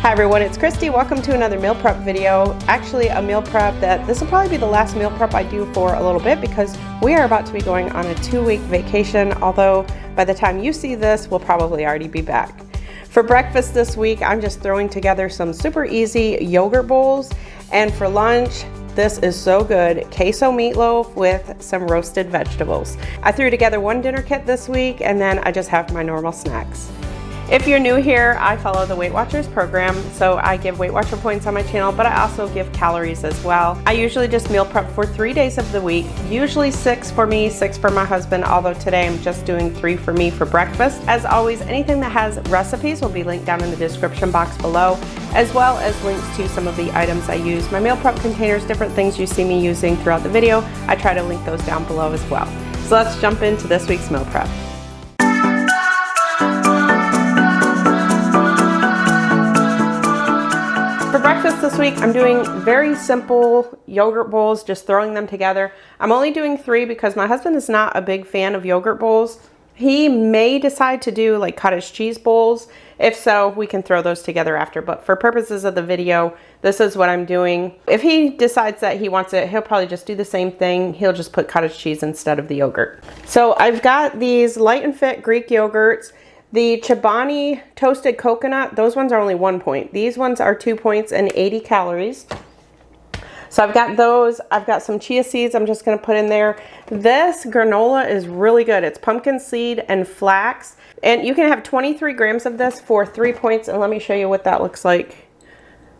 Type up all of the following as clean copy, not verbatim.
Hi everyone, it's Kristi. Welcome to another meal prep video. Actually a meal prep that this will probably be the last meal prep I do for a little bit because we are about to be going on a 2-week vacation, although by the time you see this, we'll probably already be back. For breakfast this week, I'm just throwing together some super easy yogurt bowls, and for lunch, this is so good, queso meatloaf with some roasted vegetables. I threw together one dinner kit this week, and then I just have my normal snacks. If you're new here, I follow the Weight Watchers program, so I give Weight Watcher points on my channel, but I also give calories as well. I usually just meal prep for 3 days of the week, usually 6 for me, 6 for my husband, although today I'm just doing 3 for me for breakfast. As always, anything that has recipes will be linked down in the description box below, as well as links to some of the items I use. My meal prep containers, different things you see me using throughout the video, I try to link those down below as well. So let's jump into this week's meal prep. For breakfast this week, I'm doing very simple yogurt bowls, just throwing them together. I'm only doing 3 because my husband is not a big fan of yogurt bowls. He may decide to do like cottage cheese bowls. If so, we can throw those together after. But for purposes of the video, this is what I'm doing. If he decides that he wants it, he'll probably just do the same thing. He'll just put cottage cheese instead of the yogurt. So I've got these Light and Fit Greek yogurts. The Chobani toasted coconut, those ones are only 1 point. These ones are 2 points and 80 calories. So I've got those. I've got some chia seeds I'm just going to put in there. This granola is really good. It's pumpkin seed and flax. And you can have 23 grams of this for 3 points. And let me show you what that looks like.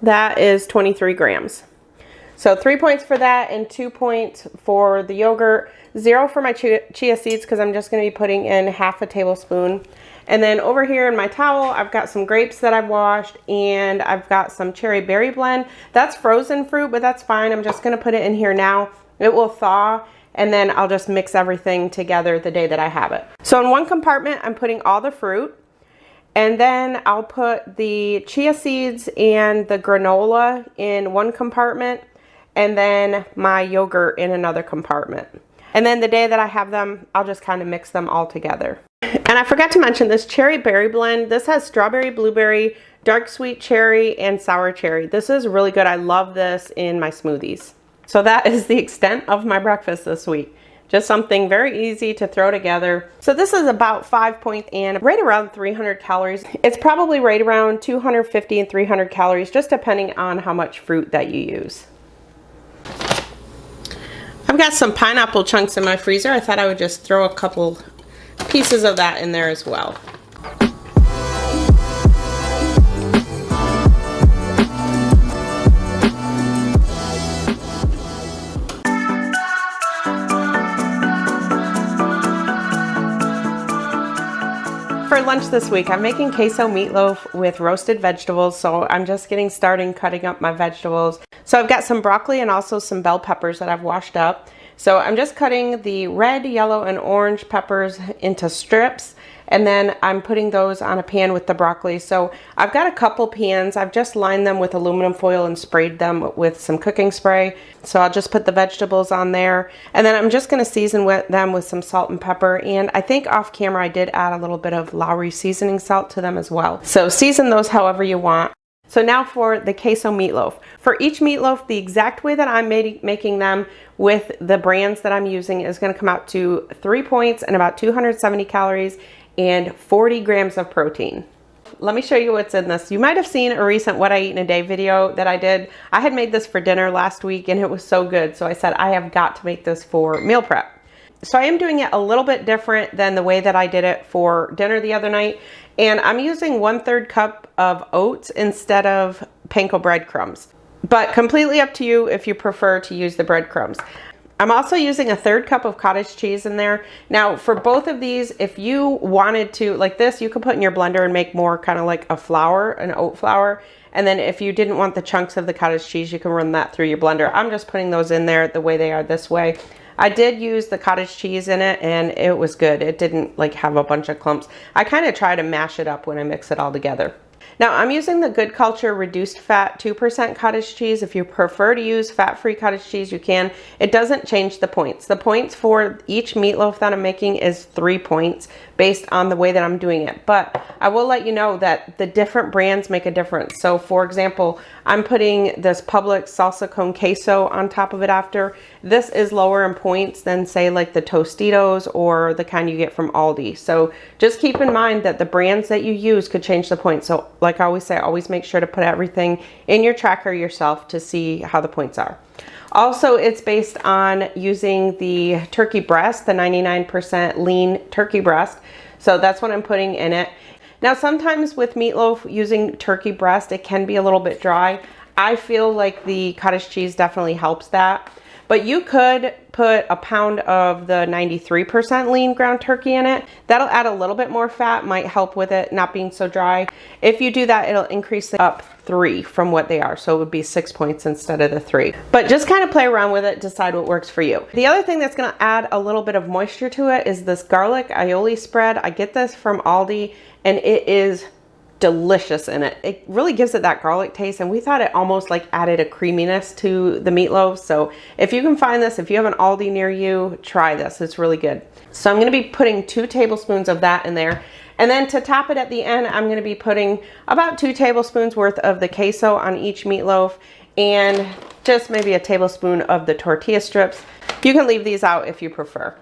That is 23 grams. So 3 points for that and 2 points for the yogurt. 0 for my chia seeds because I'm just going to be putting in half a tablespoon. And then over here in my towel, I've got some grapes that I've washed, and I've got some cherry berry blend. That's frozen fruit, but that's fine. I'm just going to put it in here now. It will thaw, and then I'll just mix everything together the day that I have it. So in one compartment, I'm putting all the fruit, and then I'll put the chia seeds and the granola in one compartment, and then my yogurt in another compartment. And then the day that I have them, I'll just kind of mix them all together. And I forgot to mention this cherry berry blend. This has strawberry, blueberry, dark sweet cherry, and sour cherry. This is really good. I love this in my smoothies. So that is the extent of my breakfast this week. Just something very easy to throw together. So this is about 5 point and right around 300 calories. It's probably right around 250 and 300 calories, just depending on how much fruit that you use. I've got some pineapple chunks in my freezer. I thought I would just throw a couple pieces of that in there as well. For lunch this week, I'm making queso meatloaf with roasted vegetables, so I'm just getting started cutting up my vegetables. So I've got some broccoli and also some bell peppers that I've washed up. So I'm just cutting the red, yellow, and orange peppers into strips, and then I'm putting those on a pan with the broccoli. So I've got a couple pans. I've just lined them with aluminum foil and sprayed them with some cooking spray. So I'll just put the vegetables on there, and then I'm just going to season them with some salt and pepper. And I think off camera I did add a little bit of Lowry seasoning salt to them as well. So season those however you want. So now for the queso meatloaf. For each meatloaf, the exact way that I'm making them with the brands that I'm using is going to come out to 3 points and about 270 calories and 40 grams of protein. Let me show you what's in this. You might have seen a recent What I Eat in a Day video that I did. I had made this for dinner last week and it was so good. So I said, I have got to make this for meal prep. So I am doing it a little bit different than the way that I did it for dinner the other night. And I'm using 1/3 cup of oats instead of panko breadcrumbs. But completely up to you if you prefer to use the breadcrumbs. I'm also using 1/3 cup of cottage cheese in there. Now for both of these, if you wanted to, like this, you could put in your blender and make more kind of like a flour, an oat flour. And then if you didn't want the chunks of the cottage cheese, you can run that through your blender. I'm just putting those in there the way they are this way. I did use the cottage cheese in it and it was good. It didn't like have a bunch of clumps. I kind of try to mash it up when I mix it all together. Now I'm using the Good Culture reduced fat 2% cottage cheese. If you prefer to use fat-free cottage cheese, you can. It doesn't change the points. The points for each meatloaf that I'm making is 3 points based on the way that I'm doing it. But I will let you know that the different brands make a difference. So for example, I'm putting this Publix salsa con queso on top of it after. This is lower in points than say like the Tostitos or the kind you get from Aldi. So just keep in mind that the brands that you use could change the points. So like I always say, always make sure to put everything in your tracker yourself to see how the points are. Also, it's based on using the turkey breast, the 99% lean turkey breast. So that's what I'm putting in it. Now, sometimes with meatloaf using turkey breast, it can be a little bit dry. I feel like the cottage cheese definitely helps that. But you could put a pound of the 93% lean ground turkey in it. That'll add a little bit more fat, might help with it not being so dry. If you do that, it'll increase it up 3 from what they are. So it would be 6 points instead of the 3. But just kind of play around with it, decide what works for you. The other thing that's gonna add a little bit of moisture to it is this garlic aioli spread. I get this from Aldi and it is delicious in it. It really gives it that garlic taste, and we thought it almost like added a creaminess to the meatloaf. So if you can find this, if you have an Aldi near you, try this. It's really good. So I'm going to be putting 2 tablespoons of that in there. And then to top it at the end, I'm going to be putting about 2 tablespoons worth of the queso on each meatloaf and just maybe a tablespoon of the tortilla strips. You can leave these out if you prefer.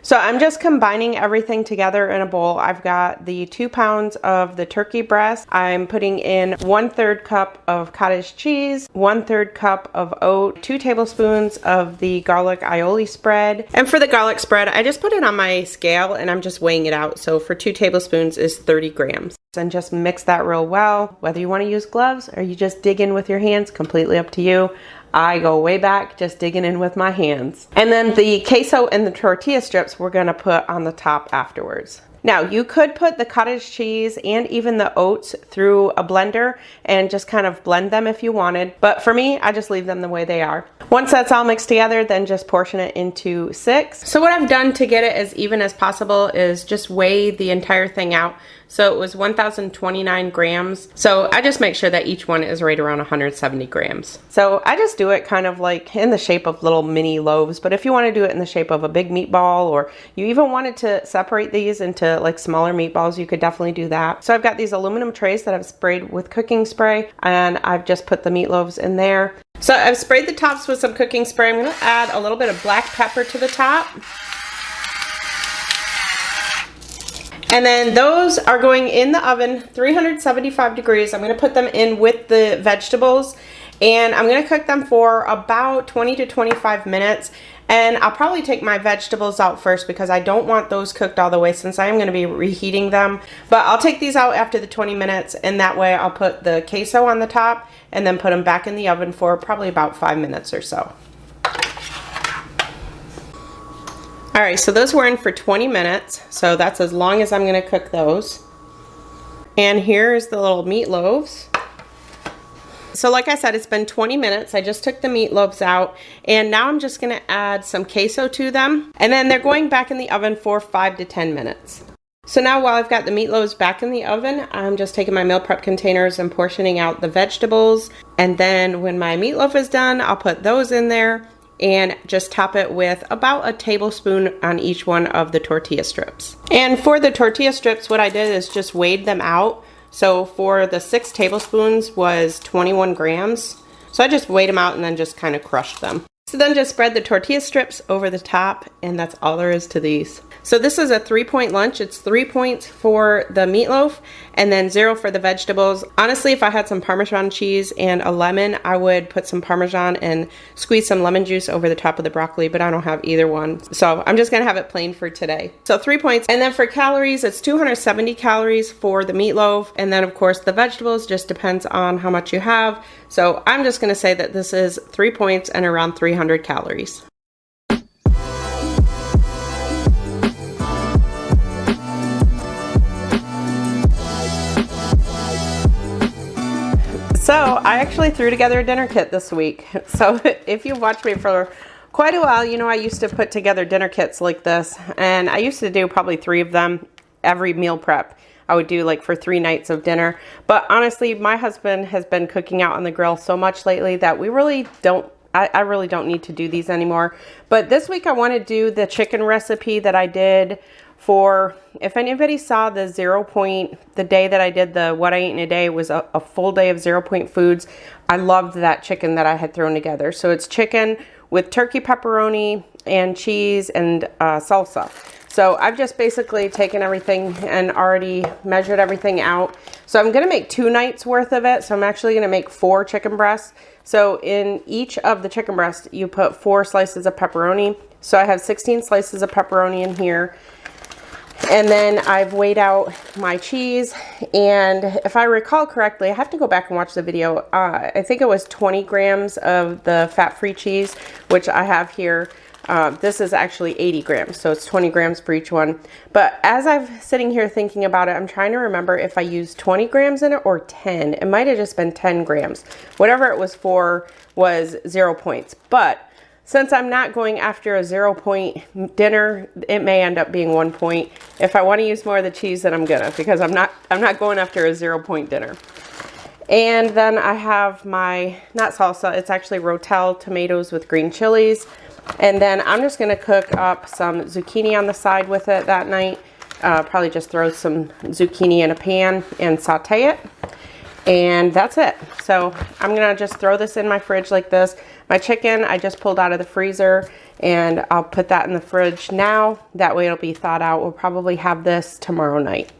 So I'm just combining everything together in a bowl. I've got the 2 pounds of the turkey breast. I'm putting in 1/3 cup of cottage cheese, 1/3 cup of oat, 2 tablespoons of the garlic aioli spread. And for the garlic spread, I just put it on my scale and I'm just weighing it out. So for 2 tablespoons is 30 grams. And just mix that real well. Whether you want to use gloves or you just dig in with your hands, completely up to you. I go way back just digging in with my hands. And then the queso and the tortilla strips we're gonna put on the top afterwards. Now you could put the cottage cheese and even the oats through a blender and just kind of blend them if you wanted. But for me, I just leave them the way they are. Once that's all mixed together, then just portion it into 6. So what I've done to get it as even as possible is just weigh the entire thing out. So it was 1,029 grams. So I just make sure that each one is right around 170 grams. So I just do it kind of like in the shape of little mini loaves. But if you want to do it in the shape of a big meatball, or you even wanted to separate these into like smaller meatballs, you could definitely do that. So I've got these aluminum trays that I've sprayed with cooking spray, and I've just put the meatloaves in there. So I've sprayed the tops with some cooking spray. I'm going to add a little bit of black pepper to the top. And then those are going in the oven, 375 degrees. I'm going to put them in with the vegetables, and I'm going to cook them for about 20 to 25 minutes. And I'll probably take my vegetables out first because I don't want those cooked all the way since I am going to be reheating them. But I'll take these out after the 20 minutes, and that way I'll put the queso on the top and then put them back in the oven for probably about 5 minutes or so. All right, so those were in for 20 minutes. So that's as long as I'm going to cook those. And here's the little meatloaves. So like I said, it's been 20 minutes. I just took the meatloaves out, and now I'm just going to add some queso to them. And then they're going back in the oven for 5 to 10 minutes. So now while I've got the meatloaves back in the oven, I'm just taking my meal prep containers and portioning out the vegetables. And then when my meatloaf is done, I'll put those in there and just top it with about a tablespoon on each one of the tortilla strips. And for the tortilla strips, what I did is just weighed them out. So for the 6 tablespoons was 21 grams. So I just weighed them out and then just kind of crushed them. So then just spread the tortilla strips over the top, and that's all there is to these. So this is a 3-point lunch. It's 3 points for the meatloaf and then 0 for the vegetables. Honestly, if I had some Parmesan cheese and a lemon, I would put some Parmesan and squeeze some lemon juice over the top of the broccoli, but I don't have either one. So I'm just gonna have it plain for today. So 3 points. And then for calories, it's 270 calories for the meatloaf. And then of course the vegetables just depends on how much you have. So I'm just gonna say that this is 3 points and around 300 calories. So I actually threw together a dinner kit this week. So if you've watched me for quite a while, you know I used to put together dinner kits like this, and I used to do probably 3 of them every meal prep. I would do like for 3 nights of dinner. But honestly, my husband has been cooking out on the grill so much lately that we really don't, I really don't need to do these anymore. But this week I want to do the chicken recipe that I did for, if anybody saw the 0 Point, the day that I did the what I eat in a day was a full day of 0 Point foods. I loved that chicken that I had thrown together. So it's chicken with turkey pepperoni and cheese and salsa. So I've just basically taken everything and already measured everything out. So I'm gonna make 2 nights worth of it. So I'm actually gonna make 4 chicken breasts. So in each of the chicken breasts, you put 4 slices of pepperoni. So I have 16 slices of pepperoni in here. And then I've weighed out my cheese, and if I recall correctly, I have to go back and watch the video. I think it was 20 grams of the fat-free cheese, which I have here. This is actually 80 grams, so it's 20 grams for each one. But as I'm sitting here thinking about it, I'm trying to remember if I used 20 grams in it or 10. It might have just been 10 grams. Whatever it was for was 0 points. But since I'm not going after a 0 Point dinner, it may end up being 1 point. If I want to use more of the cheese, then I'm gonna, because I'm not going after a 0 Point dinner. And then I have my, not salsa, it's actually rotel tomatoes with green chilies. And then I'm just gonna cook up some zucchini on the side with it that night. Probably just throw some zucchini in a pan and saute it. And that's it. So I'm gonna just throw this in my fridge like this. My chicken I just pulled out of the freezer, and I'll put that in the fridge now. That way it'll be thawed out. We'll probably have this tomorrow night.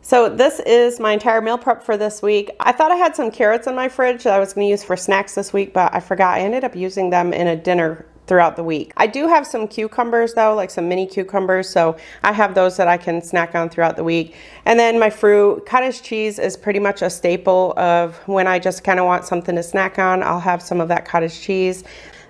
So this is my entire meal prep for this week. I thought I had some carrots in my fridge that I was gonna use for snacks this week, but I forgot. I ended up using them in a dinner throughout the week. I do have some cucumbers though, like some mini cucumbers, so I have those that I can snack on throughout the week. And then my fruit, cottage cheese is pretty much a staple of when I just kind of want something to snack on. I'll have some of that cottage cheese.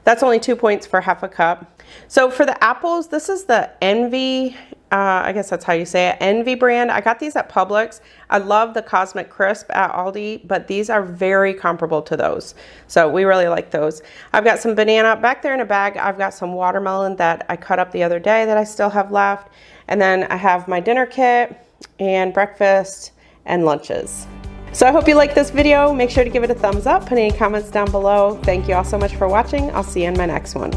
That's only 2 points for half a cup. So for the apples, this is the Envy, I guess that's how you say it, Envy brand. I got these at Publix. I love the Cosmic Crisp at Aldi, but these are very comparable to those. So we really like those. I've got some banana back there in a bag. I've got some watermelon that I cut up the other day that I still have left. And then I have my dinner kit and breakfast and lunches. So I hope you liked this video. Make sure to give it a thumbs up, put any comments down below. Thank you all so much for watching. I'll see you in my next one.